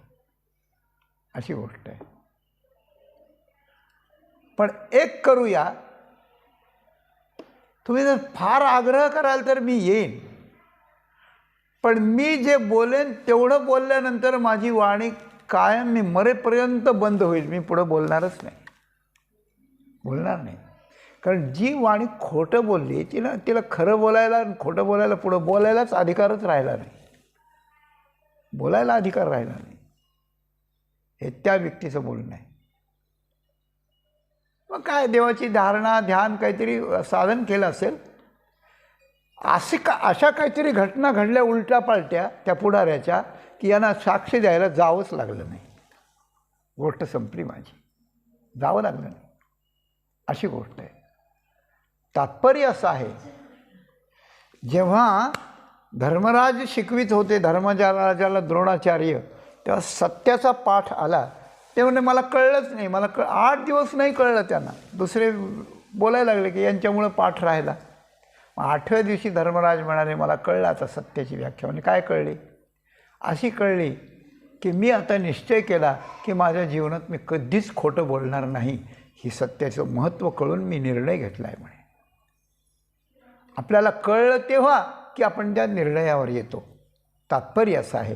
अशी गोष्ट आहे. पण एक करूया, तुम्ही जर फार आग्रह कराल तर मी येईन, पण मी जे बोलेन तेवढं बोलल्यानंतर माझी वाणी कायम मी मरेपर्यंत बंद होईल. मी पुढं बोलणारच नाही, बोलणार नाही. कारण जी वाणी खोटं बोलली तिला खरं बोलायला आणि खोटं बोलायला पुढं बोलायलाच अधिकारच राहिला नाही, बोलायला अधिकार राहिला नाही. हे त्या व्यक्तीचं बोलणं आहे. मग काय देवाची धारणा ध्यान काहीतरी साधन केलं असेल, अशा काहीतरी घटना घडल्या उलट्या पालट्या त्या पुढाऱ्याच्या की यांना साक्ष द्यायला जावंच लागलं नाही. गोष्ट संपली माझी, जावं लागलं नाही, अशी गोष्ट आहे. तात्पर्य असं आहे, जेव्हा धर्मराज शिकवित होते धर्मराजाला द्रोणाचार्य, तेव्हा सत्याचा पाठ आला. ते म्हणजे मला कळलंच नाही, मला 8 दिवस नाही कळलं त्यांना. दुसरे बोलायला लागले की यांच्यामुळं पाठ राहिला. मग 8व्या दिवशी धर्मराज म्हणाले मला कळलं आता सत्याची व्याख्या. म्हणजे काय कळली? अशी कळली की मी आता निश्चय केला की माझ्या जीवनात मी कधीच खोटं बोलणार नाही. ही सत्याचं महत्त्व कळून मी निर्णय घेतला आहे म्हणे. आपल्याला कळलं तेव्हा की आपण त्या निर्णयावर येतो. तात्पर्य असं आहे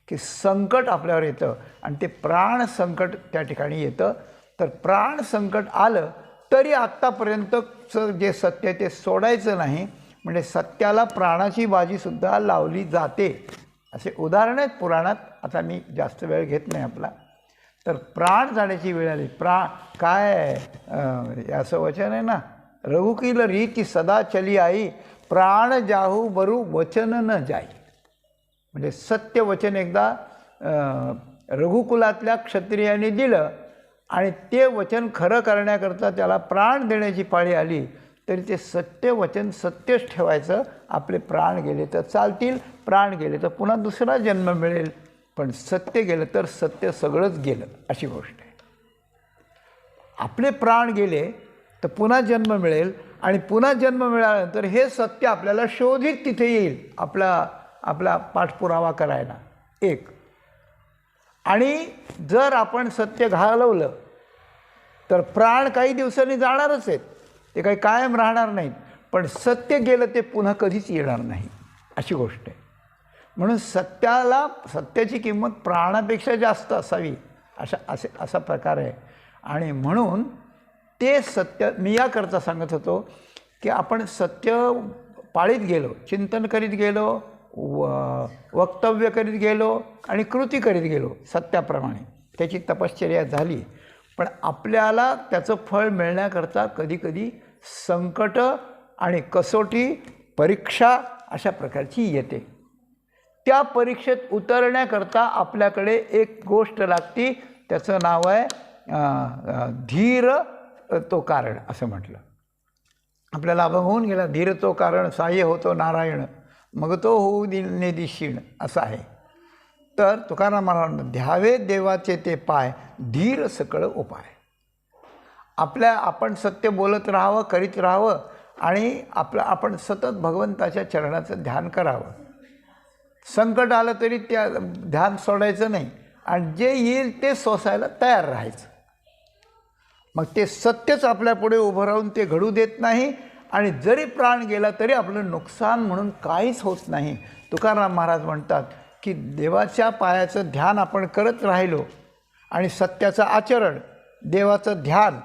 की संकट आपल्यावर येतं आणि ते प्राण संकट त्या ठिकाणी येतं. तर प्राण संकट आलं तरी आत्तापर्यंतचं जे सत्य आहे ते सोडायचं नाही. म्हणजे सत्याला प्राणाची बाजीसुद्धा लावली जाते. असे उदाहरण आहेत पुराणात. आता मी जास्त वेळ घेत नाही आपला. तर प्राण जाण्याची वेळ आली. काय असं वचन आहे ना, रघुकील रीती सदा चली आई, प्राण जाहू बरू वचन न जाई. म्हणजे सत्य वचन एकदा रघुकुलातल्या क्षत्रियाने दिलं आणि ते वचन खरं करण्याकरता त्याला प्राण देण्याची पाळी आली तरी ते सत्य वचन सत्यच ठेवायचं. आपले प्राण गेले तर चालतील, प्राण गेले तर पुन्हा दुसरा जन्म मिळेल, पण सत्य गेलं तर सत्य सगळंच गेलं, अशी गोष्ट आहे. आपले प्राण गेले तर पुन्हा जन्म मिळेल आणि पुन्हा जन्म मिळाल्यानंतर हे सत्य आपल्याला शोधित तिथे येईल आपला पाठपुरावा करायला. एक. आणि जर आपण सत्य घालवलं तर प्राण काही दिवसांनी जाणारच आहेत, ते काही कायम राहणार नाहीत. पण सत्य गेलं ते पुन्हा कधीच येणार नाही, अशी गोष्ट आहे. म्हणून सत्याची किंमत प्राणापेक्षा जास्त असावी, असा प्रकार आहे. आणि म्हणून ते सत्य मी याकरता सांगत होतो की आपण सत्य पाळीत गेलो, चिंतन करीत गेलो, वक्तव्य करीत गेलो आणि कृती करीत गेलो सत्याप्रमाणे. त्याची तपश्चर्या झाली. पण आपल्याला त्याचं फळ मिळण्याकरता कधीकधी संकट आणि कसोटी परीक्षा अशा प्रकारची येते. त्या परीक्षेत उतरण्याकरता आपल्याकडे एक गोष्ट लागती, त्याचं नाव आहे धीर तो कारण. असं म्हटलं. आपल्याला अभंग होऊन गेला, धीर तो कारण सहाय्य होतो नारायण, मग तो होऊ निदिशीण, असं आहे. तर तुकाराम महाराज ध्यावे देवाचे ते पाय, धीर सकळ उपाय. आपण सत्य बोलत राहावं, करीत राहावं आणि आपण सतत भगवंताच्या चरणाचं ध्यान करावं. संकट आलं तरी त्या ध्यान सोडायचं नाही आणि जे येईल ते सोसायला तयार राहायचं. मग ते सत्यच आपल्यापुढे उभं राहून ते घडू देत नाही आणि जरी प्राण गेला तरी आपलं नुकसान म्हणून काहीच होत नाही. तुकाराम महाराज म्हणतात की देवाच्या पायाचं ध्यान आपण करत राहिलो आणि सत्याचं आचरण, देवाचं ध्यान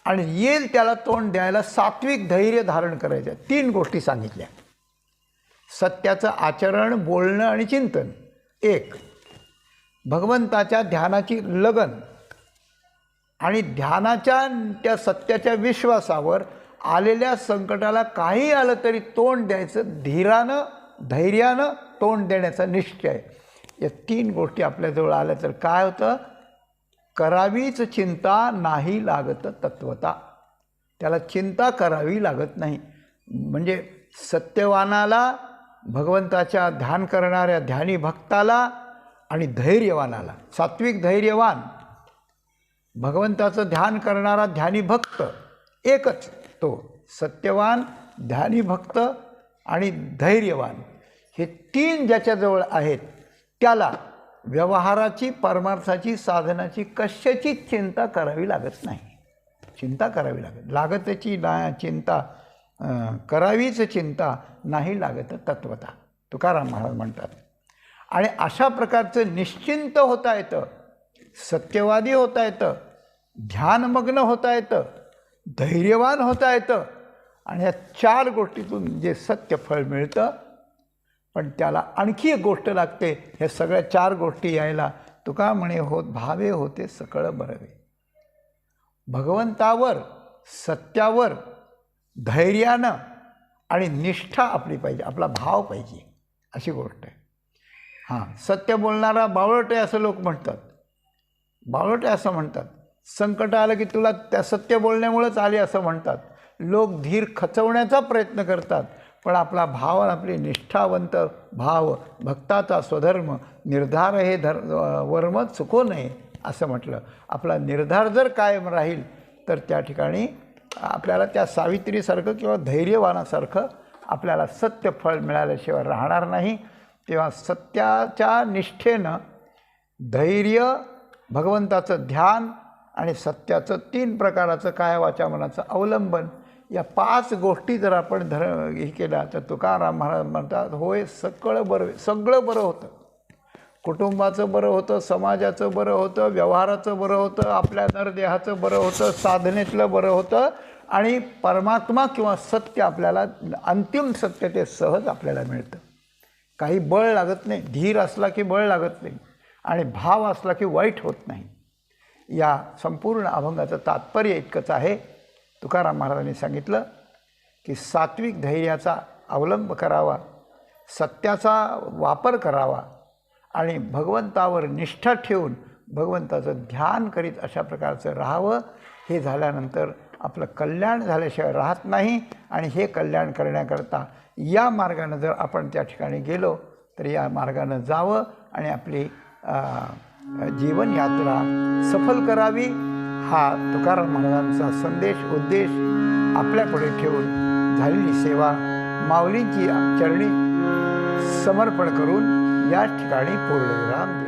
आणि येईल त्याला तोंड द्यायला सात्विक धैर्य धारण करायचं. 3 गोष्टी सांगितल्या: सत्याचं आचरण, बोलणं आणि चिंतन. 1. भगवंताच्या ध्यानाची लगन आणि ध्यानाच्या त्या सत्याच्या विश्वासावर आलेल्या संकटाला काही आलं तरी तोंड द्यायचं, धीरानं धैर्यानं तोंड देण्याचा निश्चय. या 3 गोष्टी आपल्याजवळ आल्या तर काय होतं? करावीच चिंता नाही लागत तत्वता. त्याला चिंता करावी लागत नाही. म्हणजे सत्यवानाला, भगवंताच्या ध्यान करणाऱ्या ध्यानी भक्ताला आणि धैर्यवानाला, सात्विक धैर्यवान, भगवंताचं ध्यान करणारा ध्यानी भक्त एकच, तो सत्यवान, ध्यानी भक्त आणि धैर्यवान, हे तीन ज्याच्याजवळ आहेत त्याला व्यवहाराची, परमार्थाची, साधनाची कशाचीच चिंता करावी लागत नाही. चिंता करावी लागतची ना चिंता, करावीच चिंता नाही लागत तत्वता, तुकाराम महाराज म्हणतात. आणि अशा प्रकारचं निश्चिंत होता येतं, सत्यवादी होता येतं, ध्यानमग्न होता येतं, धैर्यवान होता येतं. आणि या चार गोष्टीतून जे सत्य फळ मिळतं, पण त्याला आणखी एक गोष्ट लागते. हे सगळ्या चार गोष्टी यायला तुका म्हणे भावे होते सकळ बरवे. भगवंतावर, सत्यावर धैर्यानं आणि निष्ठा आपली पाहिजे, आपला भाव पाहिजे, अशी गोष्ट आहे. हां, सत्य बोलणारा बावळट आहे असं लोक म्हणतात, बावळट आहे असं म्हणतात. संकट आलं की तुला त्या सत्य बोलण्यामुळेच आले असं म्हणतात. लोक धीर खचवण्याचा प्रयत्न करतात, पण आपला भाव, आपली निष्ठावंत भाव, भक्ताचा स्वधर्म, निर्धार हे वर्म चुको नये असं म्हटलं. आपला निर्धार जर कायम राहील तर त्या ठिकाणी आपल्याला त्या सावित्रीसारखं किंवा धैर्यवानासारखं आपल्याला सत्य फळ मिळाल्याशिवाय राहणार नाही. तेव्हा सत्याच्या निष्ठेनं धैर्य, भगवंताचं ध्यान आणि सत्याचं तीन प्रकाराचं काया वाचा मनाचं अवलंबन, या पाच गोष्टी जर आपण हे केल्या तर तुकाराम महाराज म्हणतात, होय सगळं बरं होतं. कुटुंबाचं बरं होतं, समाजाचं बरं होतं, व्यवहाराचं बरं होतं, आपल्या नरदेहाचं बरं होतं, साधनेतलं बरं होतं, आणि परमात्मा किंवा सत्य आपल्याला, अंतिम सत्य ते सहज आपल्याला मिळतं. काही बळ लागत नाही. धीर असला की बळ लागत नाही, आणि भाव असला की वाईट होत नाही. या संपूर्ण अभंगाचं तात्पर्य इतकंच आहे. तुकाराम महाराजांनी सांगितलं की सात्विक धैर्याचा अवलंब करावा, सत्याचा वापर करावा, आणि भगवंतावर निष्ठा ठेवून भगवंताचं ध्यान करीत अशा प्रकारचं राहावं. हे झाल्यानंतर आपलं कल्याण झाल्याशिवाय राहत नाही. आणि हे कल्याण करण्याकरता या मार्गानं जर आपण त्या ठिकाणी गेलो तर या मार्गानं जावं आणि आपली जीवनयात्रा सफल करावी. हा तुकाराम महाराजांचा संदेश, उद्देश आपल्यापुढे ठेवून झालेली सेवा माऊलींची चरणी समर्पण करून या ठिकाणी पूर्णविराम